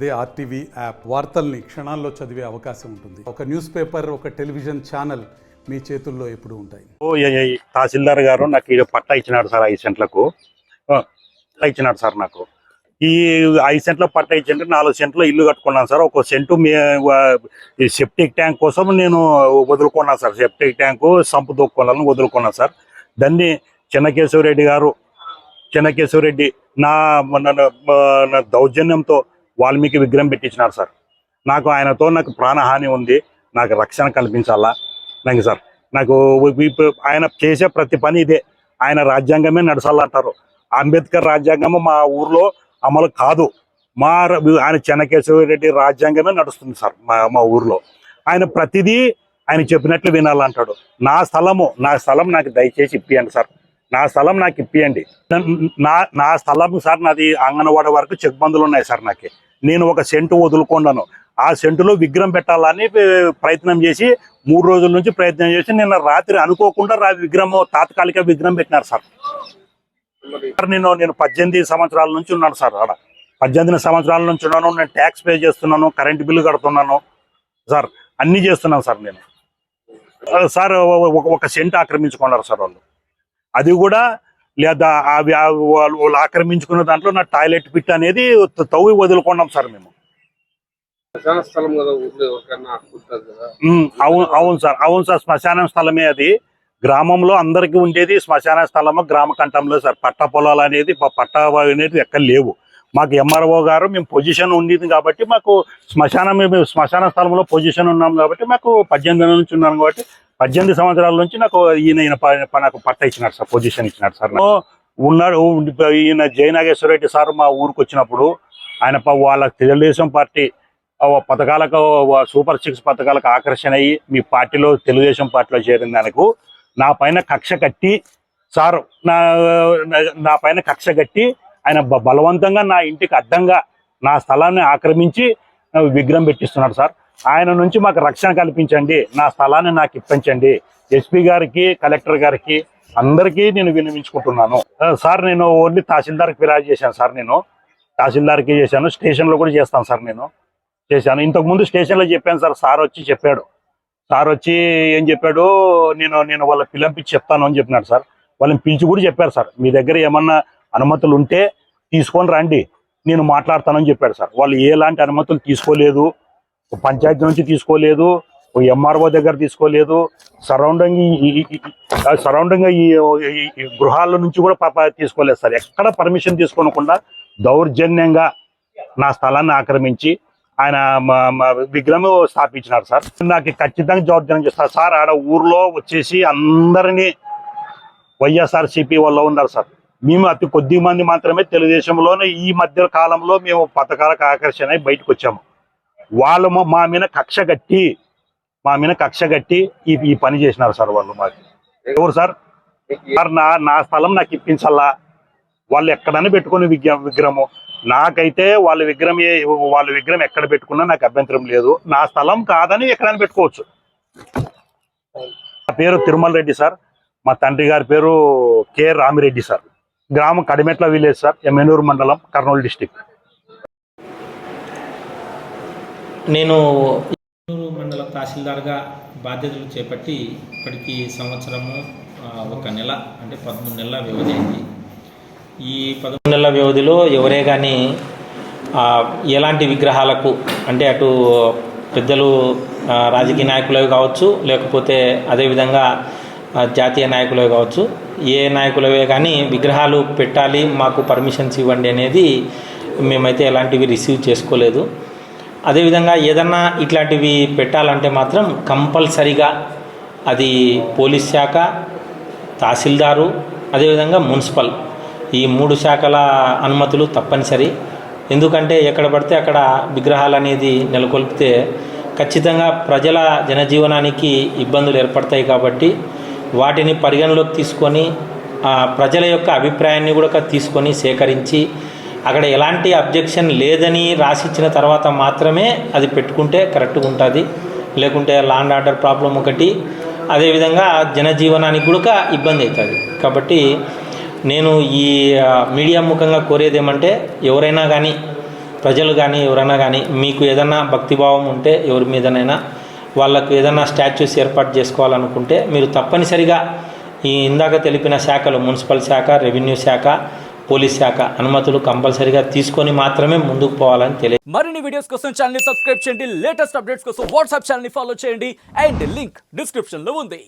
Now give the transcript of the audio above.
అదే RTV app వార్తల్ని క్షణాల్లో చదివే అవకాశం ఉంటుంది. ఒక న్యూస్ పేపర్, ఒక టెలివిజన్ ఛానల్ మీ చేతుల్లో ఎప్పుడు ఉంటాయి. తహసీల్దార్ గారు నాకు పట్టా ఇచ్చినాడు సార్ 5 సెంట్లకు ఇచ్చినాడు సార్. నాకు ఈ 5 సెంట్ల పట్టా ఇచ్చింటే 4 సెంట్లు ఇల్లు కట్టుకున్నాను సార్. 1 సెంటు సెప్టిక్ ట్యాంక్ కోసం నేను వదులుకున్నాను సార్. సెప్టిక్ ట్యాంకు సంపు దొక్కుకోవాలని వదులుకున్నాను సార్. దాన్ని చెన్నకేశవరెడ్డి నా దౌర్జన్యంతో వాల్మీకి విగ్రహం పెట్టించినారు సార్. నాకు ప్రాణహాని ఉంది, నాకు రక్షణ కల్పించాలా నాకు సార్. నాకు ఆయన చేసే ప్రతి పని ఇదే, ఆయన రాజ్యాంగమే నడచాలంటారు. అంబేద్కర్ రాజ్యాంగము మా ఊర్లో అమలు కాదు, ఆయన చెన్నకేశవరెడ్డి రాజ్యాంగమే నడుస్తుంది సార్ మా ఊర్లో. ఆయన ప్రతిదీ ఆయన చెప్పినట్లు వినాలంటాడు. నా స్థలం నాకు దయచేసి ఇప్పియండి సార్. నా స్థలం నాకు ఇప్పియండి. నా స్థలం సార్ నాది అంగన్వాడి వరకు చెక్ బందులు ఉన్నాయి సార్. నేను 1 సెంటు వదులుకున్నాను. ఆ సెంటులో విగ్రహం పెట్టాలని ప్రయత్నం చేసి 3 రోజుల నుంచి ప్రయత్నం చేసి నిన్న రాత్రి అనుకోకుండా విగ్రహం తాత్కాలిక విగ్రహం పెట్టినారు సార్. నేను 18 సంవత్సరాల నుంచి ఉన్నాను సార్. 18 సంవత్సరాల నుంచి ఉన్నాను. నేను ట్యాక్స్ పే చేస్తున్నాను, కరెంటు బిల్లు కడుతున్నాను సార్, అన్నీ చేస్తున్నాను సార్. నేను సార్ 1 సెంటు ఆక్రమించుకున్నారు సార్ వాళ్ళు. అది కూడా లేదా వాళ్ళు ఆక్రమించుకున్న దాంట్లో నా టాయిలెట్ పిట్ అనేది తవ్వి వదులుకున్నాం సార్ మేము. అవును సార్ శ్మశాన స్థలమే అది. గ్రామంలో అందరికీ ఉండేది శ్మశాన స్థలము గ్రామ కంఠంలో సార్. పట్ట పొలాలు అనేది ఎక్కడ లేవు. మాకు ఎంఆర్ఓ గారు మేము పొజిషన్ ఉండేది కాబట్టి మాకు శ్మశాన స్థలంలో పొజిషన్ ఉన్నాం కాబట్టి మాకు 18 నుంచి ఉన్నాను కాబట్టి 18 సంవత్సరాల నుంచి నాకు నాకు పట్ట ఇచ్చినాడు సార్, పొజిషన్ ఇచ్చినాడు సార్. ఉన్నాడు ఈయన జయనాగేశ్వరరెడ్డి సార్ మా ఊరికి వచ్చినప్పుడు ఆయన వాళ్ళ తెలుగుదేశం పార్టీ పథకాలకు సూపర్ 6 పథకాలకు ఆకర్షణ అయ్యి మీ పార్టీలో తెలుగుదేశం పార్టీలో చేరిన దానికి నా పైన కక్ష కట్టి సార్ నా పైన కక్ష కట్టి ఆయన బలవంతంగా నా ఇంటికి అడ్డంగా నా స్థలాన్ని ఆక్రమించి విగ్రహం పెట్టిస్తున్నాడు సార్. ఆయన నుంచి మాకు రక్షణ కల్పించండి, నా స్థలాన్ని నాకు ఇప్పించండి. ఎస్పీ గారికి, కలెక్టర్ గారికి అందరికీ నేను విన్నవించుకుంటున్నాను సార్. నేను ఓన్లీ తహసీల్దార్కి ఫిర్యాదు చేశాను సార్. నేను తహసీల్దార్కి చేశాను, స్టేషన్లో కూడా చేస్తాను సార్. నేను చేశాను, ఇంతకుముందు స్టేషన్లో చెప్పాను సార్. సార్ వచ్చి ఏం చెప్పాడు, నేను వాళ్ళ పిలిపించి చెప్తాను అని చెప్పినాడు సార్. వాళ్ళని పిలిచి కూడా చెప్పారు సార్, మీ దగ్గర ఏమన్నా అనుమతులు ఉంటే తీసుకొని రండి, నేను మాట్లాడతానని చెప్పాడు సార్. వాళ్ళు ఎలాంటి అనుమతులు తీసుకోలేదు, పంచాయతీ నుంచి తీసుకోలేదు, ఎంఆర్ఓ దగ్గర తీసుకోలేదు, సరౌండింగ్ ఈ గృహాల నుంచి కూడా తీసుకోలేదు సార్. ఎక్కడ పర్మిషన్ తీసుకోనకుండా దౌర్జన్యంగా నా స్థలాన్ని ఆక్రమించి ఆయన విగ్రహం స్థాపించినారు సార్. నాకు ఖచ్చితంగా దౌర్జన్యం చేస్తారు సార్. ఆడ ఊర్లో వచ్చేసి అందరినీ వైఎస్ఆర్సీపీ వాళ్ళు ఉన్నారు సార్. మేము అతి కొద్ది మంది మాత్రమే తెలుగుదేశంలోనే ఈ మధ్య కాలంలో మేము పథకాలకు ఆకర్షణ బయటకు వచ్చాము. వాళ్ళు మా మీద కక్ష కట్టి ఈ పని చేసినారు సార్ వాళ్ళు. మాకు ఎవరు సార్ నా స్థలం నాకు ఇప్పించాలా. వాళ్ళు ఎక్కడైనా పెట్టుకుని విగ్రహము, నాకైతే వాళ్ళ విగ్రహం ఎక్కడ పెట్టుకున్నా నాకు అభ్యంతరం లేదు. నా స్థలం కాదని ఎక్కడైనా పెట్టుకోవచ్చు. నా పేరు తిరుమల రెడ్డి సార్. మా తండ్రి గారి పేరు కె రామిరెడ్డి సార్. గ్రామం కడిమెట్ల విలేజ్ సార్, ఎమ్మెనూరు మండలం, కర్నూలు డిస్టిక్. నేను మండల తహసీల్దార్గా బాధ్యతలు చేపట్టి ఇప్పటికీ సంవత్సరము 1 నెల, అంటే 13 నెలల వ్యవధి అయింది. ఈ 13 నెలల వ్యవధిలో ఎవరే కానీ ఎలాంటి విగ్రహాలకు, అంటే అటు పెద్దలు రాజకీయ నాయకులవి కావచ్చు, లేకపోతే అదేవిధంగా జాతీయ నాయకులవి కావచ్చు, ఏ నాయకులవే కానీ విగ్రహాలు పెట్టాలి, మాకు పర్మిషన్స్ ఇవ్వండి అనేది మేమైతే ఎలాంటివి రిసీవ్ చేసుకోలేదు. అదేవిధంగా ఏదన్నా ఇట్లాంటివి పెట్టాలంటే మాత్రం కంపల్సరిగా అది పోలీస్ శాఖ, తహసీల్దారు, అదేవిధంగా మున్సిపల్, ఈ 3 శాఖల అనుమతులు తప్పనిసరి. ఎందుకంటే ఎక్కడ పడితే అక్కడ విగ్రహాలు అనేది నెలకొల్పితే ఖచ్చితంగా ప్రజల జనజీవనానికి ఇబ్బందులు ఏర్పడతాయి. కాబట్టి వాటిని పరిగణలోకి తీసుకొని ప్రజల యొక్క అభిప్రాయాన్ని కూడా తీసుకొని సేకరించి అక్కడ ఎలాంటి అబ్జెక్షన్ లేదని రాసిచ్చిన తర్వాత మాత్రమే అది పెట్టుకుంటే కరెక్ట్గా ఉంటుంది. లేకుంటే లా అండ్ ఆర్డర్ ప్రాబ్లం ఒకటి, అదేవిధంగా జనజీవనానికి కూడా ఇబ్బంది అవుతుంది. కాబట్టి నేను ఈ మీడియా ముఖంగా కోరేది ఏమంటే, ఎవరైనా కానీ ప్రజలు కానీ ఎవరైనా కానీ మీకు ఏదైనా భక్తిభావం ఉంటే ఎవరి మీదనైనా వాళ్ళకు ఏదైనా స్టాచ్యూస్ ఏర్పాటు చేసుకోవాలనుకుంటే మీరు తప్పనిసరిగా ఈ ఇందాక తెలిపిన శాఖలు మున్సిపల్ శాఖ, రెవెన్యూ శాఖ, పోలీస్ శాఖ అనుమతులు కంపల్సరీగా తీసుకొని మాత్రమే ముందుకు పోవాలని తెలియదు. మరిన్ని వీడియోస్ కోసం ఛానల్ ని సబ్స్క్రైబ్ చేయండి, లేటెస్ట్ అప్డేట్స్ కోసం వాట్సాప్ ఛానల్ ని ఫాలో చేయండి అండ్ లింక్ డిస్క్రిప్షన్ లో ఉంది.